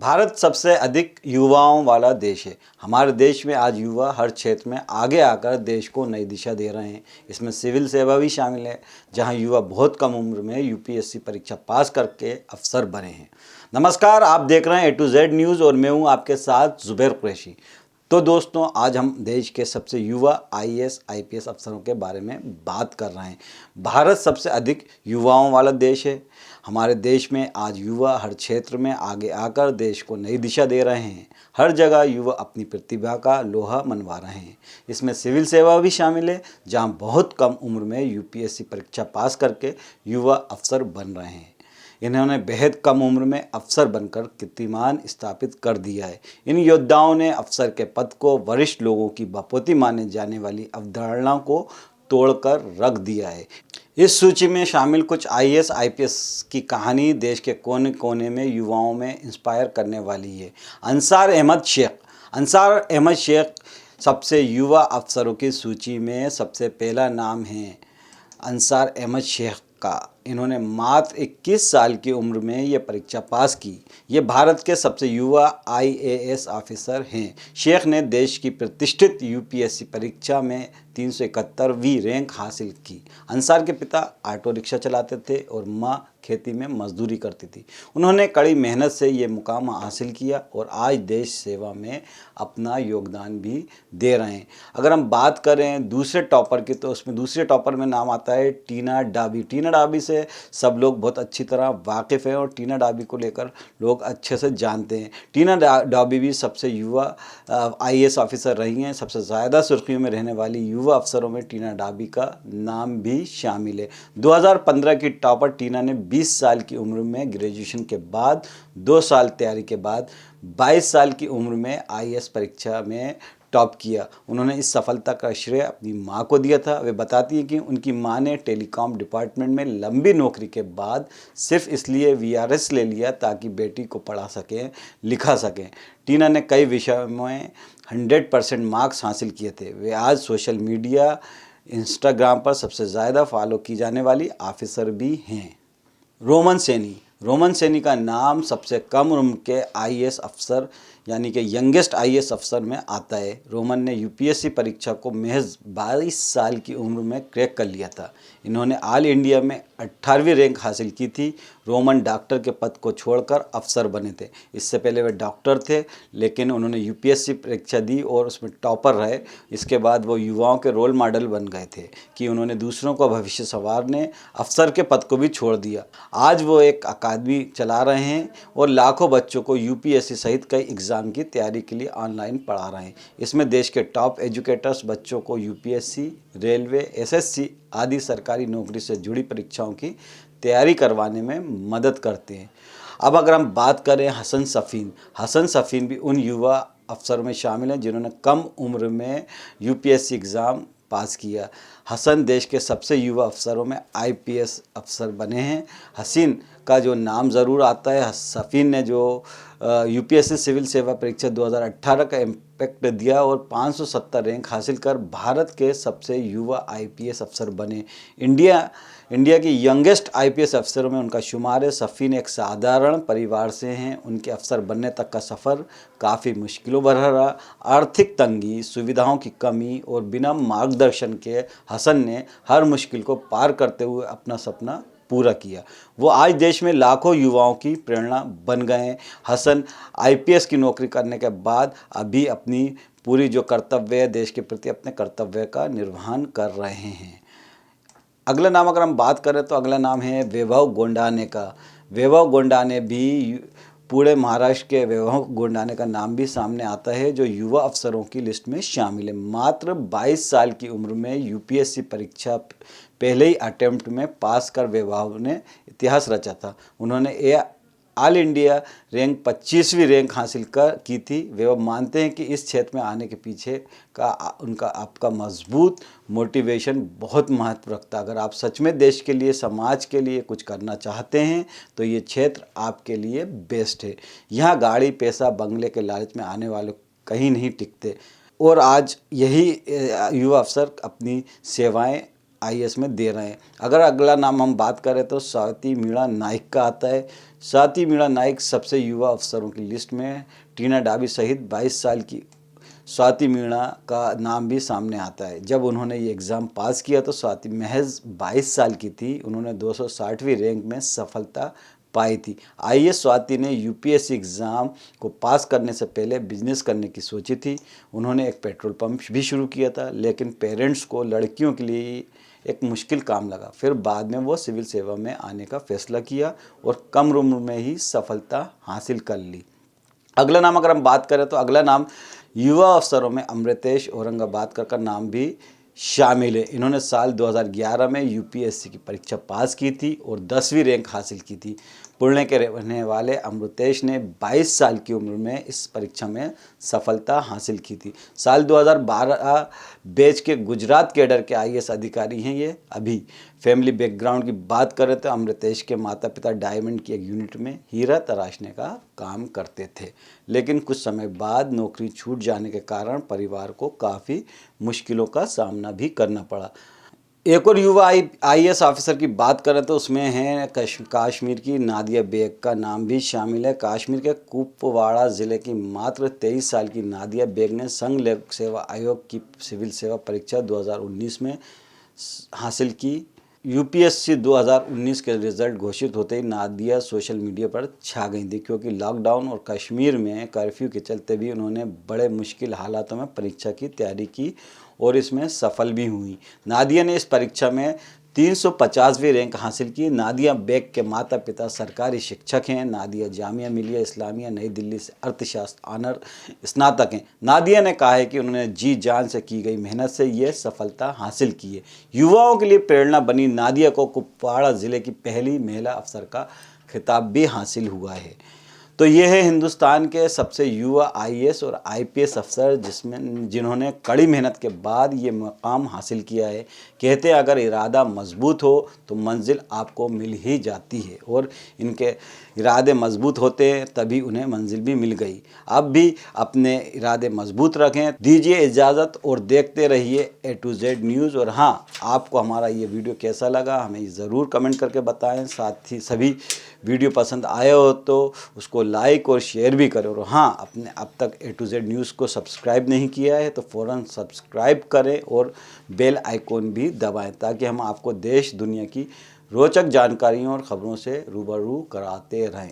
भारत सबसे अधिक युवाओं वाला देश है। हमारे देश में आज युवा हर क्षेत्र में आगे आकर देश को नई दिशा दे रहे हैं। इसमें सिविल सेवा भी शामिल है, जहां युवा बहुत कम उम्र में यूपीएससी परीक्षा पास करके अफसर बने हैं। नमस्कार, आप देख रहे हैं A to Z न्यूज़ और मैं हूं आपके साथ जुबैर कुरैशी। तो दोस्तों, आज हम देश के सबसे युवा आईएएस आईपीएस अफसरों के बारे में बात कर रहे हैं। भारत सबसे अधिक युवाओं वाला देश है। हमारे देश में आज युवा हर क्षेत्र में आगे आकर देश को नई दिशा दे रहे हैं। हर जगह युवा अपनी प्रतिभा का लोहा मनवा रहे हैं। इसमें सिविल सेवा भी शामिल है, जहां बहुत कम उम्र में यूपीएससी परीक्षा पास करके युवा अफसर बन रहे हैं। इन्होंने बेहद कम उम्र में अफसर बनकर कीर्तिमान स्थापित कर दिया है। इन योद्धाओं ने अफसर के पद को वरिष्ठ लोगों की बपोती माने जाने वाली अवधारणा को तोड़कर रख दिया है। इस सूची में शामिल कुछ आईएएस आईपीएस की कहानी देश के कोने कोने में युवाओं में इंस्पायर करने वाली है। अंसार अहमद शेख सबसे युवा अफसरों की सूची में सबसे पहला नाम है अंसार अहमद शेख का। इन्होंने मात्र 21 साल की उम्र में ये परीक्षा पास की। ये भारत के सबसे युवा आईएएस ऑफिसर हैं। शेख ने देश की प्रतिष्ठित यूपीएससी परीक्षा में 371वीं रैंक हासिल की। अंसार के पिता ऑटो रिक्शा चलाते थे और मां खेती में मजदूरी करती थी। उन्होंने कड़ी मेहनत से ये मुकाम हासिल किया और आज देश सेवा में अपना योगदान भी दे रहे हैं। अगर हम बात करें दूसरे टॉपर की, तो उसमें दूसरे टॉपर में नाम आता है टीना डाबी। टीना डाबी से सब लोग बहुत अच्छी तरह वाकिफ़ हैं और टीना डाबी को लेकर लोग अच्छे से जानते हैं। टीना डाबी भी सबसे युवा आईएएस ऑफिसर रही हैं। सबसे ज़्यादा सुर्खियों में रहने वाली युवा अफसरों में टीना डाबी का नाम भी शामिल है। 2015 की टॉपर टीना ने 20 साल की उम्र में ग्रेजुएशन के बाद 2 साल तैयारी के बाद 22 साल की उम्र में आईएएस परीक्षा में टॉप किया। उन्होंने इस सफलता का श्रेय अपनी मां को दिया था। वे बताती हैं कि उनकी मां ने टेलीकॉम डिपार्टमेंट में लंबी नौकरी के बाद सिर्फ इसलिए वीआरएस ले लिया ताकि बेटी को पढ़ा सकें, लिखा सकें। टीना ने कई विषयों में 100% मार्क्स हासिल किए थे। वे आज सोशल मीडिया, इंस्टाग्राम पर सबसे ज़्यादा फॉलो की जाने वाली ऑफिसर भी हैं। रोमन सैनी का नाम सबसे कम उम्र के आईएएस अफसर यानी कि यंगेस्ट आईएएस अफसर में आता है। रोमन ने यूपीएससी परीक्षा को महज 22 साल की उम्र में क्रैक कर लिया था। इन्होंने ऑल इंडिया में 18वीं रैंक हासिल की थी। रोमन डॉक्टर के पद को छोड़कर अफसर बने थे। इससे पहले वे डॉक्टर थे, लेकिन उन्होंने यूपीएससी परीक्षा दी और उसमें टॉपर रहे। इसके बाद वो युवाओं के रोल मॉडल बन गए थे कि उन्होंने दूसरों का भविष्य संवारने अफसर के पद को भी छोड़ दिया। आज वो एक अकादमी चला रहे हैं और लाखों बच्चों को यूपीएससी सहित कई एग्ज़ाम की तैयारी के लिए ऑनलाइन पढ़ा रहे हैं। इसमें देश के टॉप एजुकेटर्स बच्चों को यूपीएससी, रेलवे, एसएससी आदि सरकारी नौकरी से जुड़ी परीक्षाओं की तैयारी करवाने में मदद करते हैं। अब अगर हम बात करें हसन सफ़ीन भी उन युवा अफसरों में शामिल हैं जिन्होंने कम उम्र में यूपीएससी एग्ज़ाम पास किया। हसन देश के सबसे युवा अफसरों में आईपीएस अफसर बने हैं। हसीन का जो नाम ज़रूर आता है। सफ़ीन ने जो यूपीएससी सिविल सेवा परीक्षा 2018 का इम्पैक्ट दिया और 570 रैंक हासिल कर भारत के सबसे युवा आईपीएस अफसर बने। इंडिया की यंगेस्ट आईपीएस अफसरों में उनका शुमार है। सफ़ीन एक साधारण परिवार से हैं। उनके अफसर बनने तक का सफ़र काफ़ी मुश्किलों भरा रहा। आर्थिक तंगी, सुविधाओं की कमी और बिना मार्गदर्शन के हसन ने हर मुश्किल को पार करते हुए अपना सपना पूरा किया। वो आज देश में लाखों युवाओं की प्रेरणा बन गए हैं। हसन आईपीएस की नौकरी करने के बाद अभी अपनी पूरी जो कर्तव्य है, देश के प्रति अपने कर्तव्य का निर्वहन कर रहे हैं। अगला नाम अगर हम बात करें तो अगला नाम है वैभव गोंडाने का। वैभव गोंडाने भी पूरे महाराष्ट्र के वैभव गोंडाने का नाम भी सामने आता है, जो युवा अफसरों की लिस्ट में शामिल है। मात्र 22 साल की उम्र में यूपीएससी परीक्षा पहले ही अटेम्प्ट में पास कर वैभव ने इतिहास रचा था। उन्होंने ऑल इंडिया रैंक 25वीं रैंक हासिल की थी। वैभव मानते हैं कि इस क्षेत्र में आने के पीछे का आपका मजबूत मोटिवेशन बहुत महत्व रखता है। अगर आप सच में देश के लिए, समाज के लिए कुछ करना चाहते हैं तो ये क्षेत्र आपके लिए बेस्ट है। यहाँ गाड़ी, पैसा, बंगले के लालच में आने वाले कहीं नहीं टिकते और आज यही युवा अफसर अपनी सेवाएं आईएएस में दे रहे हैं। अगर अगला नाम हम बात करें तो स्वाति मीणा नाइक का आता है। स्वाति मीणा नाइक सबसे युवा अफसरों की लिस्ट में है। टीना डाबी सहित 22 साल की स्वाति मीणा का नाम भी सामने आता है। जब उन्होंने ये एग्ज़ाम पास किया तो स्वाति महज 22 साल की थी। उन्होंने 260वीं रैंक में सफलता पाई थी। आईएएस स्वाति ने यूपीएससी एग्ज़ाम को पास करने से पहले बिजनेस करने की सोची थी। उन्होंने एक पेट्रोल पंप भी शुरू किया था, लेकिन पेरेंट्स को लड़कियों के लिए एक मुश्किल काम लगा। फिर बाद में वो सिविल सेवा में आने का फैसला किया और कम उम्र में ही सफलता हासिल कर ली। अगला नाम अगर हम बात करें तो अगला नाम युवा अफसरों में अमृतेश औरंगाबाद का नाम भी शामिल है। इन्होंने साल 2011 में यूपीएससी की परीक्षा पास की थी और 10वीं रैंक हासिल की थी। पुणे के रहने वाले अमृतेश ने 22 साल की उम्र में इस परीक्षा में सफलता हासिल की थी। साल 2012 बैच के गुजरात कैडर के आईएएस अधिकारी हैं ये। अभी फैमिली बैकग्राउंड की बात करें तो अमृतेश के माता पिता डायमंड की एक यूनिट में हीरा तराशने का काम करते थे, लेकिन कुछ समय बाद नौकरी छूट जाने के कारण परिवार को काफ़ी मुश्किलों का सामना भी करना पड़ा। एक और युवा आईएएस ऑफिसर की बात करें तो उसमें है कश्मीर की नादिया बेग का नाम भी शामिल है। कश्मीर के कुपवाड़ा ज़िले की मात्र 23 साल की नादिया बेग ने संघ लोक सेवा आयोग की सिविल सेवा परीक्षा 2019 में हासिल की। यूपीएससी 2019 के रिजल्ट घोषित होते ही नादिया सोशल मीडिया पर छा गई थी, क्योंकि लॉकडाउन और कश्मीर में कर्फ्यू के चलते भी उन्होंने बड़े मुश्किल हालातों में परीक्षा की तैयारी की और इसमें सफल भी हुई। नादिया ने इस परीक्षा में 350वीं रैंक हासिल की। नादिया बेग के माता पिता सरकारी शिक्षक हैं। नादिया जामिया मिलिया इस्लामिया नई दिल्ली से अर्थशास्त्र ऑनर स्नातक हैं। नादिया ने कहा है कि उन्होंने जी जान से की गई मेहनत से ये सफलता हासिल की है। युवाओं के लिए प्रेरणा बनी नादिया को कुपवाड़ा ज़िले की पहली महिला अफसर का खिताब भी हासिल हुआ है। तो ये है हिंदुस्तान के सबसे युवा आईएएस और आईपीएस अफसर जिन्होंने कड़ी मेहनत के बाद ये मकाम हासिल किया है। कहते हैं अगर इरादा मजबूत हो तो मंजिल आपको मिल ही जाती है, और इनके इरादे मजबूत होते हैं तभी उन्हें मंजिल भी मिल गई। आप भी अपने इरादे मजबूत रखें। दीजिए इजाज़त और देखते रहिए A to Z न्यूज़। और हाँ, आपको हमारा ये वीडियो कैसा लगा हमें ज़रूर कमेंट करके बताएं। साथ ही सभी वीडियो पसंद आया हो तो उसको लाइक और शेयर भी करें। और हाँ, अपने अब तक A to Z न्यूज़ को सब्सक्राइब नहीं किया है तो फ़ौरन सब्सक्राइब करें और बेल आइकॉन भी दबाएं, ताकि हम आपको देश दुनिया की रोचक जानकारियों और ख़बरों से रूबरू कराते रहें।